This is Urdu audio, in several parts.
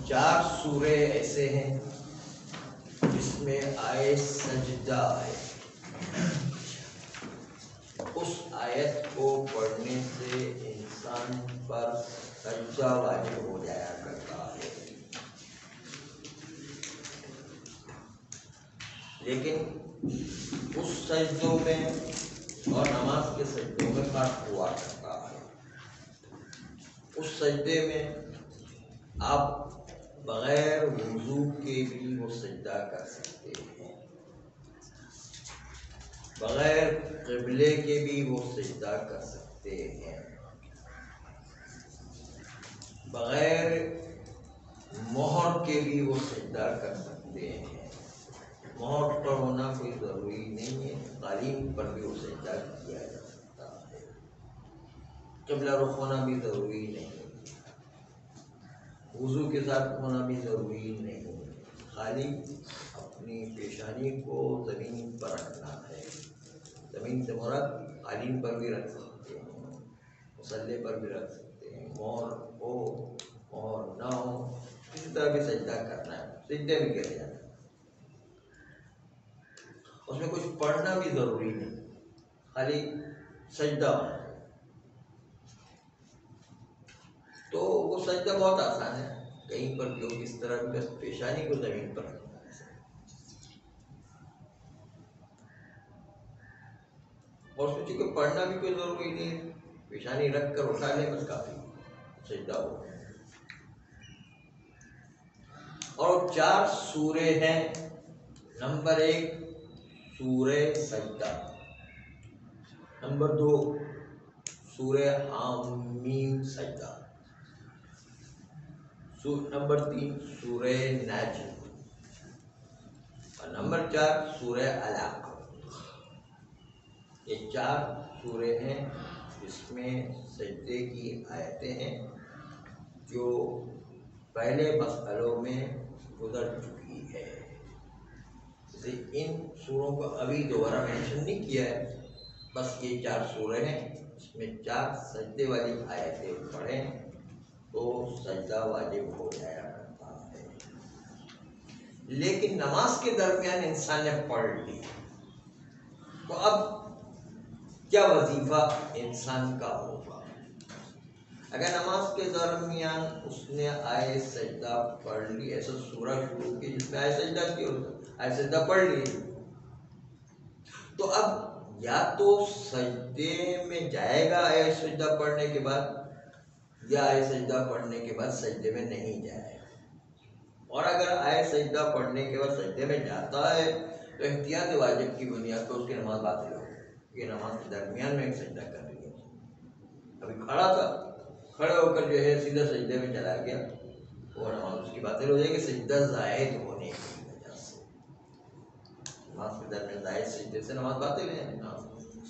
4 سورے ایسے ہیں جس میں آیت سجدہ ہے. اس آیت کو پڑھنے سے انسان پر سجدہ واجب ہو جایا کرتا ہے. لیکن اس سجدوں میں اور نماز کے سجدوں میں فرق ہوا کرتا ہے. اس سجدے میں آپ بغیر وضو کے بھی وہ سجدہ کر سکتے ہیں، بغیر قبلے کے بھی وہ سجدہ کر سکتے ہیں، بغیر مہر کے بھی وہ سجدہ کر سکتے ہیں. مہر پر ہونا کوئی ضروری نہیں ہے، قالین پر بھی وہ سجدہ کیا جا سکتا ہے. قبلہ رخ ہونا بھی ضروری نہیں، وضو کے ساتھ ہونا بھی ضروری نہیں، خالی اپنی پیشانی کو زمین پر رکھنا ہے. زمین سے مراد قالین پر بھی رکھ سکتے ہیں، مصلے پر بھی رکھ سکتے ہیں، مہر ہو مہر نہ ہو کسی طرح بھی سجدہ کرنا ہے، سجدے میں کیا جانا ہے. اس میں کچھ پڑھنا بھی ضروری نہیں، خالی سجدہ ہونا. تو وہ سجدہ بہت آسان ہے، کہیں پر بھی ہو کس طرح بھی، بس پیشانی کو زمین پر رکھنا ہے. اور سوچے کہ پڑھنا بھی کوئی ضروری نہیں، پیشانی رکھ کر اٹھا لیں بس کافی سجدہ ہو. اور 4 سورے ہیں. نمبر 1 سورہ سجدہ، نمبر 2 سورہ حامیم سجدہ، نمبر 3 سورہ نجم، اور نمبر 4 سورہ علق. یہ 4 سورے ہیں جس میں سجدے کی آیتیں ہیں جو پہلے مسئلوں میں گزر چکی ہے. ان سوروں کو ابھی دوبارہ مینشن نہیں کیا ہے، بس یہ 4 سورے ہیں، اس میں 4 سجدے والی آیتیں پڑھیں تو سجدہ واجب ہو جایا کرتا ہے. لیکن نماز کے درمیان انسان نے پڑھ لی تو اب کیا وظیفہ انسان کا ہوگا؟ اگر نماز کے درمیان اس نے آیت سجدہ پڑھ لی، ایسا سورہ شروع کی جس میں آیت سجدہ کی ہوتا، آیت سجدہ پڑھ لی، تو اب یا تو سجدے میں جائے گا آیت سجدہ پڑھنے کے بعد، یا آیت سجدہ پڑھنے کے بعد سجدے میں نہیں جائے گا. اور اگر آیت سجدہ پڑھنے کے بعد سجدے میں جاتا ہے تو احتیاط واجب کی بنیاد پر اس کی نماز باطل ہو. یہ نماز کے درمیان میں ایک سجدہ کر لیا، ابھی کھڑا تھا، کھڑے ہو کر جو ہے سیدھا سجدے میں چلا گیا، وہ نماز اس کی باطل ہو جائے گی سجدہ زائد ہونے کی وجہ سے. نماز کے درمیان زائد سجدے سے نماز باطل ہے.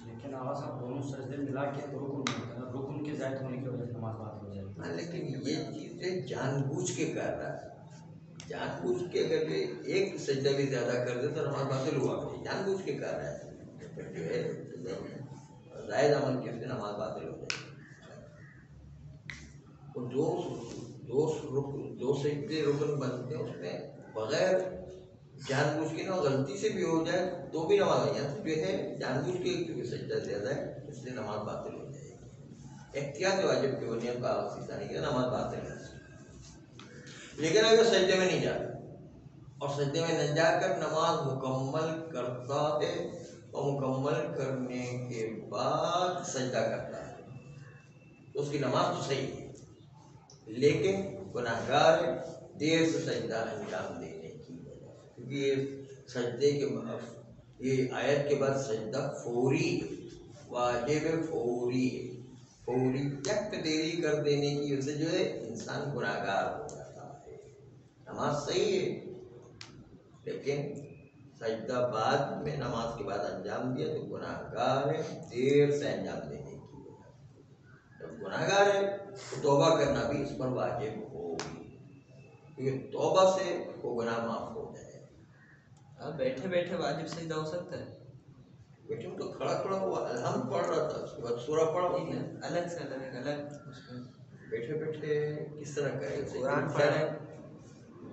لیکن آواز آپ دونوں سجدے ملا کے تو رکن نہیں ہوتا، رکن کے زائد ہونے کی وجہ سے نماز باطل ہو جائے گی. لیکن یہ چیزیں جان بوجھ کے کر رہا ہے، جان بوجھ کے اگر ایک سجدہ بھی زیادہ کر دے تو نماز باطل ہوا، جان بوجھ کے کر رہا ہے جو ہے زائد عمل کی نماز باطل ہو جائے گی. دو سجدے رکن بنتے ہیں، اس میں بغیر جان بوجھ کے نہ غلطی سے بھی ہو جائے تو بھی نماز جو ہے جان بوجھ کے کیونکہ سجدہ زیادہ ہے اس لیے نماز باطل ہو جائے گی. احتیاط واجب کی بنیاد پر سیدھا نہیں کہ نماز باطل ہے. لیکن اگر سجدے میں نہیں جاتا اور سجدے میں نہ جا کر نماز مکمل کرتا ہے اور مکمل کرنے کے بعد سجدہ کرتا ہے تو اس کی نماز تو صحیح ہے، لیکن گناہگار ہے دیر سے سجدہ انجام دینے کی وجہ سے. کیونکہ یہ سجدے کے یہ آیت کے بعد سجدہ فوری واجب فوری ہے، فوری یک دیری کر دینے کی وجہ سے جو ہے انسان گناہگار ہو جاتا ہے. نماز صحیح ہے لیکن سجدہ بعد میں نماز کے بعد انجام دیا تو گناہگار ہے دیر سے انجام دینے کی وجہ سے. جب گناہگار ہے تو توبہ کرنا بھی اس پر واجب ہوگی، کیونکہ توبہ سے وہ گناہ معاف ہو جائے. بیٹھے بیٹھے واجب سجدہ ہو سکتا ہے؟ بیٹھے تو کھڑا ہوا الحمد پڑھ رہا تھا، اس کے بعد سورہ پڑھا اس نے الگ سے الگ اس میں بیٹھے بیٹھے کس طرح کرے؟ قرآن پڑھ رہے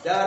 4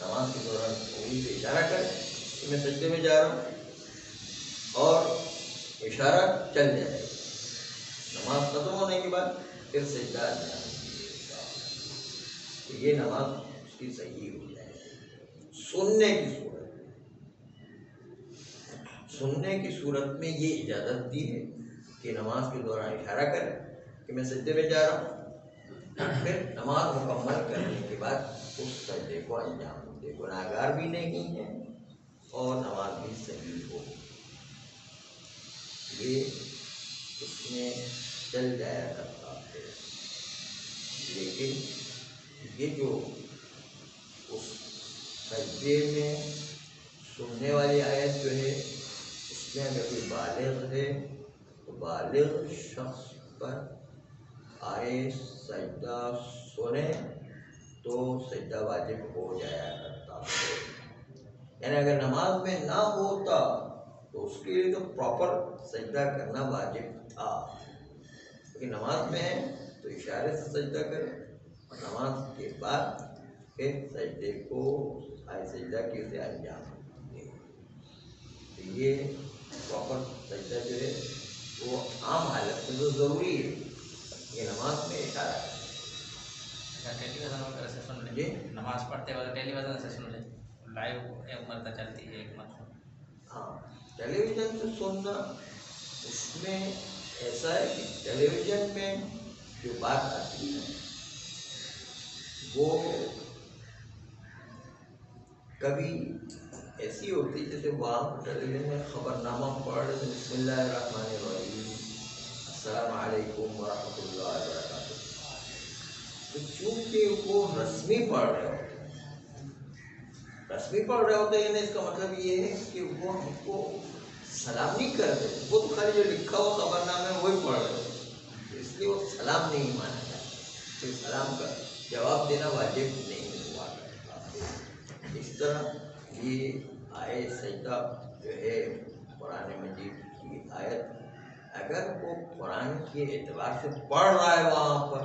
نماز کے دوران انگلی سے اشارہ کرے کہ میں سجدے میں جا رہا ہوں، اور اشارہ چل جائے، نماز ختم ہونے کے بعد پھر سجدہ انجام دیجیے، تو یہ نماز اس کی صحیح ہو جائے گی۔ سننے کی صورت میں یہ اجازت دی ہے کہ نماز کے دوران اشارہ کرے کہ میں سجدے میں جا رہا ہوں، پھر نماز مکمل کرنے کے بعد اس سجدے کو انجام دے، گناہگار بھی نہیں ہے اور نماز بھی صحیح ہو، یہ اس میں چل جایا کرتا ہے۔ لیکن یہ جو اس سجدے میں سننے والی آیت جو ہے، اس میں اگر کوئی بالغ ہے تو بالغ شخص پر آئے سجدہ سنے تو سجدہ واجب ہو جایا کرتا ہے، یعنی اگر نماز میں نہ ہوتا تو اس کے لیے تو پراپر سجدہ کرنا واجب تھا، لیکن نماز میں ہے تو اشارے سے سجدہ کرے، اور نماز کے بعد پھر سجدے کو سجدہ کی اسے انجام دے۔ تو یہ پراپر سجدہ جو ہے وہ عام حالت میں تو ضروری ہے، یہ نماز میں اشارہ ہے۔ ٹیلی ویژن وغیرہ سے سن جی؟ لیں، نماز پڑھتے وقت ٹیلی ویژن سے سن لیں، لائیو ایک مرتبہ چلتی ہے ایک مرتبہ۔ ہاں، ٹیلی ویژن سے سننا، اس میں ایسا ہے کہ ٹیلی ویژن میں جو بات آتی ہے وہ کبھی ایسی ہوتی ہے جیسے وہاں ٹیلی ویژن میں خبر نامہ پڑھ رہے تھے، بسم اللہ الرحمن الرحیم، السلام علیکم ورحمۃ اللہ وبرکاتہ، تو چونکہ وہ رسمی پڑھ رہے ہوتے ہیں، یعنی اس کا مطلب یہ ہے کہ وہ ہم کو سلام نہیں کرتے، وہ تو خالی جو لکھا ہوا خبر نامہ ہے وہی پڑھ رہے ہوتے، اس لیے وہ سلام نہیں مانا جاتا، تو سلام کا جواب دینا واجب نہیں ہوا کرتا۔ اس طرح یہ آیت سجدہ جو ہے قرآن مجید کی آیت، اگر وہ قرآن کے اعتبار سے پڑھ رہا ہے وہاں پر،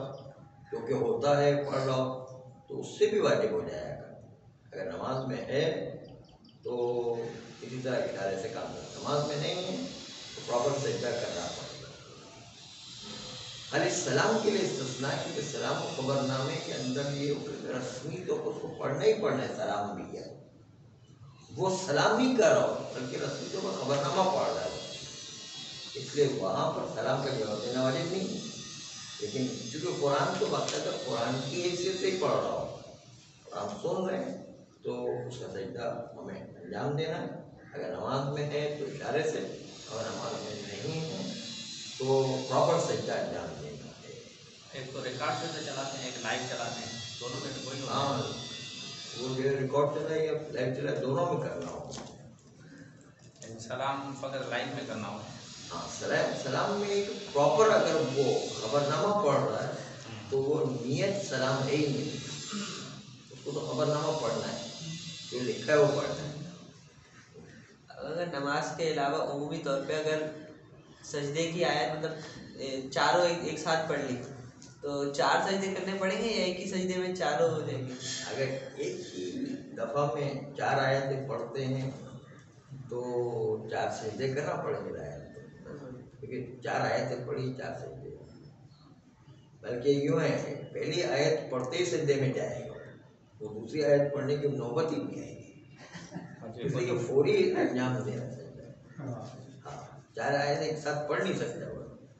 کیونکہ ہوتا ہے پڑھ رہا ہو، تو اس سے بھی واجب ہو جائے گا۔ اگر نماز میں ہے تو اسی طرح اشارے سے کام کرنا، نماز میں نہیں ہے تو پراپر سجدہ کرنا پڑے گا۔ خالی سلام کے لیے استثناء، کیونکہ سلام و خبر نامے کے اندر یہ رسمی تو اس کو پڑھنا ہی پڑھنا ہے، سلام بھی ہے، وہ سلام نہیں کر رہا ہو بلکہ رسمی تو وہ خبر نامہ پڑھ رہا ہے، اس لیے وہاں پر سلام کا جواب دینا واجب نہیں ہے۔ لیکن چونکہ قرآن تو باقاعدہ قرآن کی حیثیت سے ہی پڑھ رہا ہو، قرآن سن رہے ہیں تو اس کا سجدہ ہمیں انجام دینا ہے، اگر نماز میں ہے تو اشارے سے، اور نماز میں نہیں ہے تو پراپر سجدہ انجام دینا ہے۔ ایک تو ریکارڈ سے چلاتے ہیں، ایک لائیو چلاتے ہیں، دونوں میں سے کوئی ہاں، وہ جو ریکارڈ چل رہا ہے یا لائیو چل رہا ہے، دونوں میں کرنا ہوگا۔ سلام فقط لائیو میں کرنا ہوگا۔ ہاں، سلام میں ایک پراپر اگر وہ خبر نامہ پڑھ رہا ہے تو وہ نیت سلام ہے ہی نہیں، اس کو تو خبر نامہ پڑھنا ہے، جو لکھا ہے وہ پڑھنا ہے۔ اگر نماز کے علاوہ عمومی طور پہ اگر سجدے کی آیت مطلب چاروں ایک ساتھ پڑھ لی تو 4 سجدے کرنے پڑیں گے یا ایک ہی سجدے میں چاروں ہو جائیں گے؟ اگر ایک ہی دفعہ میں 4 آیتیں پڑھتے ہیں تو 4 سجدے کرنا پڑیں گے آیت، کیونکہ 4 آیتیں پڑھی 4 سجدے، بلکہ یوں ہے کہ پہلی آیت پڑھتے ہی سجدے میں جائے گا، وہ دوسری آیت پڑھنے کی نوبت ہی نہیں آئے گی، اس لیے فوری انجام دینا سجدہ۔ ہاں، 4 آیتیں ایک ساتھ پڑھ نہیں سکتا،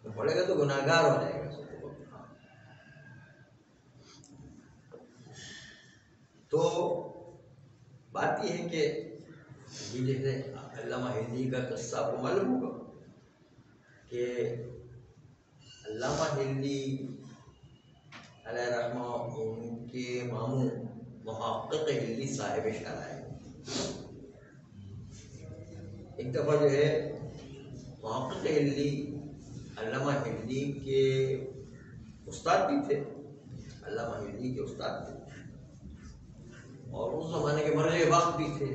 وہ پڑھے گا تو گناہگار ہو جائے گا۔ تو بات یہ ہے کہ یہ جیسے علامہ ہندی کا قصہ آپ کو معلوم ہوگا کہ علامہ ہندی علیہ رحمہ ان کے ماموں محقق ہندی صاحب شرح ہے۔ ایک دفعہ جو ہے محقق ہندی علامہ ہندی کے استاد بھی تھے، علامہ ہندی کے استاد تھے، اور اس زمانے کے مرحلے وقت بھی تھے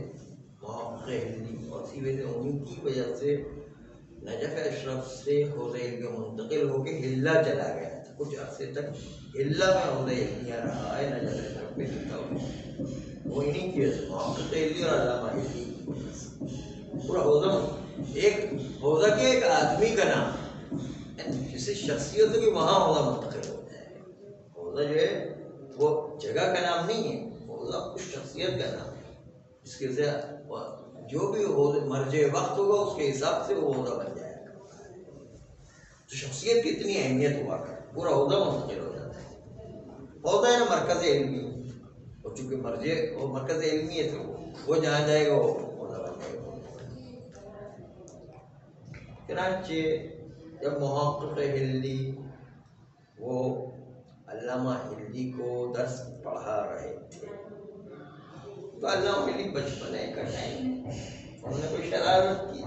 محقق ہندی، اور اسی وجہ سے انہیں کی وجہ سے نجف اشرف سے حوض علمیہ منتقل ہو کے ہلہ چلا گیا تھا، کچھ عرصے تک ہلہ میں حوض علمیہ رہا ہے، نجف اشرف میں لکھا ہوا۔ وہ انہیں کی محقق علی اور علامہ علی پورا حوزہ ایک حوزہ کے ایک آدمی کا نام کسی شخصیت کی وہاں حوزہ منتقل ہو جائے. حوزہ جو ہے وہ جگہ کا نام نہیں ہے، حوزہ اس شخصیت کا نام ہے. اس کے جو بھی مرجع وقت ہوگا اس کے حساب سے وہ حوزہ بن جائے گا. تو شخصیت کی اتنی اہمیت ہوا کر پورا حوزہ منتقل ہو جاتا ہے. حوزہ ہے نا مرکز علمی، اور چونکہ مرجع اور مرکز علمی ہے تو وہ جہاں جائے گا وہ حوزہ بن جائے گا. چنانچہ جب محقق ہلدی وہ علامہ ہلدی کو درس پڑھا رہے تھے تو علامہ ہلدی بچپنے کا ٹائم انہوں نے کوئی شرارت کی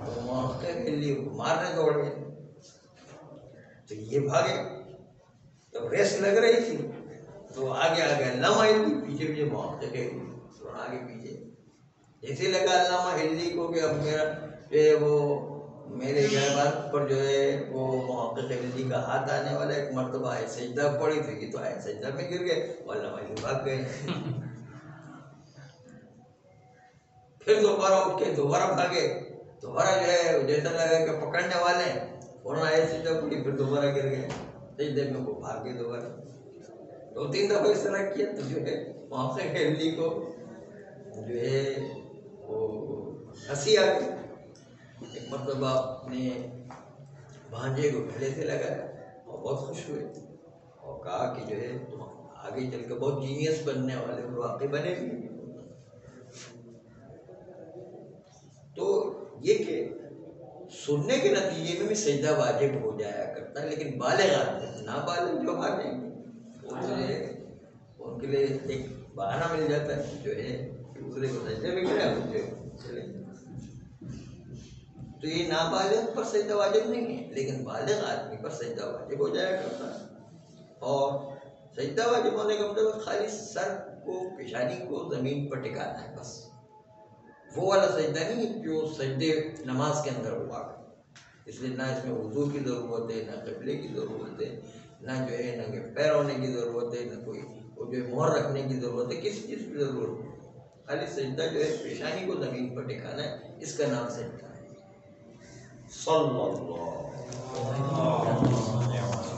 تو محقق ہلدی مارنے دوڑے تو یہ بھاگے. جب ریس لگ رہی تھی تو آگے علامہ ہلدی، پیچھے پیچھے محقق ہلدی، تو آگے پیچھے. ایسے لگا علامہ ہلدی کو کہ اب میرا وہ میرے گھر پر جو ہے وہ محقق ہلدی کا ہاتھ آنے والا. ایک مرتبہ آئے سجدہ پڑی تھی تو آئے سجدہ میں گر گئے، علامہ ہلدی بھاگ گئے. پھر دوبارہ اٹھ کے دوبارہ بھاگے، دوبارہ جو ہے جیسا لگا کہ پکڑنے والے ہیں، فوراً آئے سجدہ پڑی، پھر دوبارہ گر گئے سجدے میں، وہ بھاگ گئے دوبارہ. 2-3 دفعہ اس طرح کیا تو جو ہے محقق ہلدی کو جو ہے وہ ہنسی آ گئی. ایک مرتبہ اپنے بھانجے کو گھڑے سے لگایا اور بہت خوش ہوئے اور کہا کہ جو ہے تم آگے چل کے بہت جینیس بننے والے اور واقعی بنے بھی. تو یہ کہ سننے کے نتیجے میں بھی سجدہ واجب ہو جایا کرتا ہے، لیکن بالغ آدمی نابالغ جو آتے ہیں ان کے لیے ایک بہانہ مل جاتا ہے جو ہے دوسرے کو سجدے میں گرا چلے. تو یہ نابالغ پر سجدہ واجب نہیں ہے، لیکن بالغ آدمی پر سجدہ واجب ہو جایا کرتا ہے. اور سجدہ واجب ہونے کا مطلب خالی سر کو، پیشانی کو زمین پر ٹکانا ہے بس. وہ والا سجدہ نہیں جو سجدے نماز کے اندر ہوا. اس لیے نہ اس میں وضو کی ضرورت ہے، نہ قبلے کی ضرورت ہے، نہ جو ہے ننگے پیر ہونے کی ضرورت ہے، نہ کوئی وہ جو مہر رکھنے کی ضرورت ہے، کسی چیز کی ضرورت نہیں. خالی سجدہ جو ہے پیشانی کو زمین پر ٹکانا ہے، اس کا نام سجدہ ہے. صلی اللہ